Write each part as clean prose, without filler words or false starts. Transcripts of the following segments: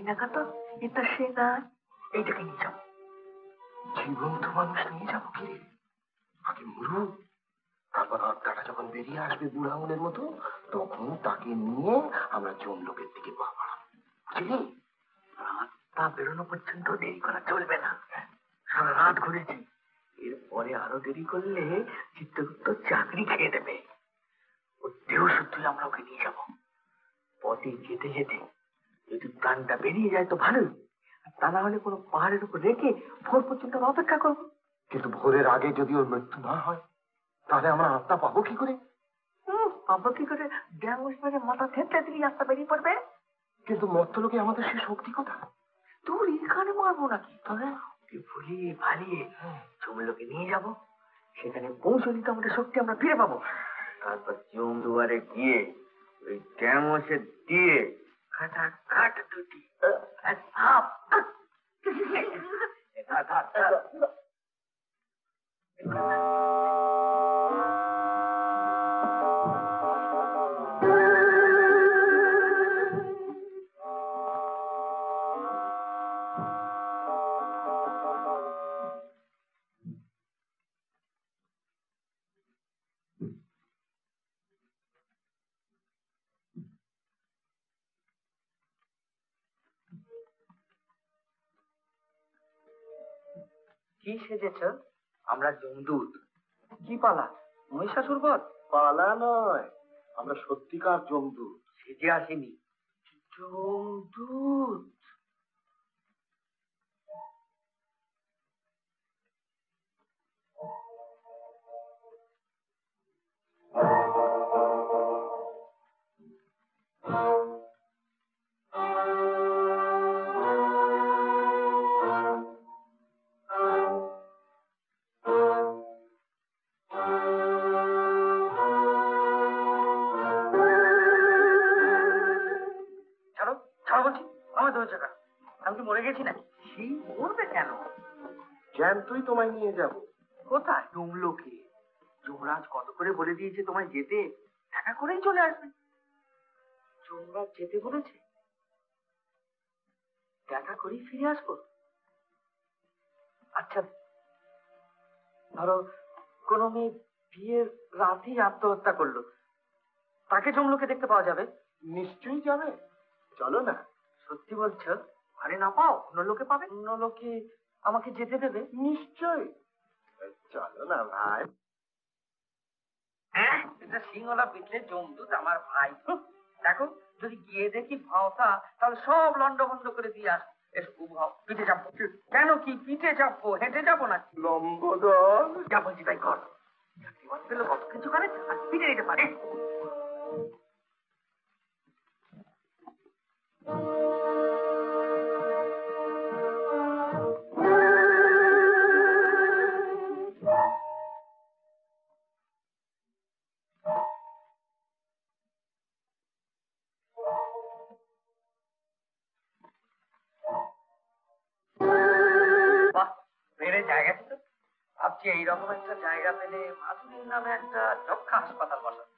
তো এটা সে না, এইটাকে নিয়ে যাবো। জীবন্ত মানুষ নিয়ে যাবো কি? আগে মরু, তারপর আত্মাটা যখন বেরিয়ে আসবে বুড়া আঙুলের মতো, তখন তাকে নিয়ে আমরা জমলোকের দিকে পা বাড়াবো, বুঝলি? আত্মা বেরোনো পর্যন্ত দেরি করা চলবে না। সারা রাত ঘুরেছি, এরপরে আরো দেরি করলে চিত্রগুপ্ত চাকরি খেয়ে দেবে। ওর দেহ শুদ্ধই আমরা ওকে নিয়ে যাবো। পথে যেতে যেতে যদি প্রাণটা বেরিয়ে যায় তো ভালোই, আর তা না হলে কোনো পাহাড়ের উপর রেখে ভোর পর্যন্ত অপেক্ষা করবো। কিন্তু ভোরের আগে যদি ওর মৃত্যু না হয়, তাহলে আমরা আত্মা পাবো কি করে? পাবো কি করে? ড্যাঙ্গুস মেরে মাথা থেতলে দিলেই আত্মা বেরিয়ে পড়বে। কিন্তু মর্তলোকে আমাদের সে শক্তি কোথায়? তোর এখানে মারবো নাকি? তবে ভুলিয়ে ভালিয়ে জমলোকে নিয়ে যাবো, সেখানে পৌঁছলি তো আমাদের শক্তি আমরা ফিরে পাবো। তারপর জম দুয়ারে গিয়ে ওই ড্যামসে দিয়ে কাটা কাট দুটি কি সেজেছ? আমরা জমদূত। কি পালা? মহিষাসুর বধ? পালা নয়, আমরা সত্যিকার জমদূত। সেজে আসেনি, জমদূত। ছাড়ো ছাড়ো বলছি, আমার ধরেছে কেন? আমি কি মরে গেছি নাকি? সেই মরবে কেন? জ্যান্তই তোমায় নিয়ে যাব। কোথায়? জমলোকে। যমরাজ কত করে বলে দিয়েছে তোমায় যেতে, দেখা করেই চলে আসবে। যমরাজ যেতে বলেছে, দেখা করেই ফিরে আসবো। আচ্ছা, ধরো কোনো মেয়ে বিয়ের রাতেই আত্মহত্যা করলো, তাকে জমলোকে দেখতে পাওয়া যাবে? নিশ্চয়ই যাবে, চলো না। সত্যি বলছো? ঘরে না পাও অন্য লোকে পাবে। অন্য লোকে আমাকে যেতে দেবে? নিশ্চয়ই, চলো না ভাই। এটা সিংহলা পিছলে জমদূত আমার ভাই। দেখো, যদি গিয়ে দেখি ভাওতা, তাহলে সব লন্ডভন্ড করে দিয়ে আস। পিঠে চাপবো। কেন কি পিঠে চাপবো? হেঁটে যাবো না? লম্বদর যা বলছি তাই কর। কত কিছু করে আর পিঠে নিতে পারে। বাহ, বেড়ে জায়গা ছিল। ভাবছি এইরকম একটা জায়গা পেলে মাধুরীর নামে একটা যক্ষা হাসপাতাল বসাবো।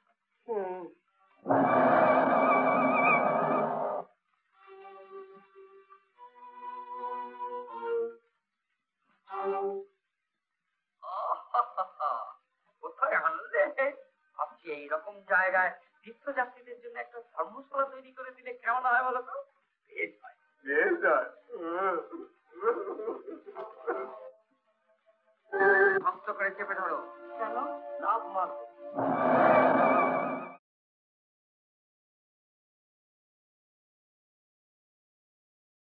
কোথায় আনলে? ভাবছি এইরকম জায়গায় তীর্থযাত্রীদের জন্য একটা ধর্মশালা তৈরি করে দিলে কেমন হয় বলো তো? বেশ হয়, বেশ হয়। শক্ত করে চেপে ধরো। কেন? লাভ মারবো।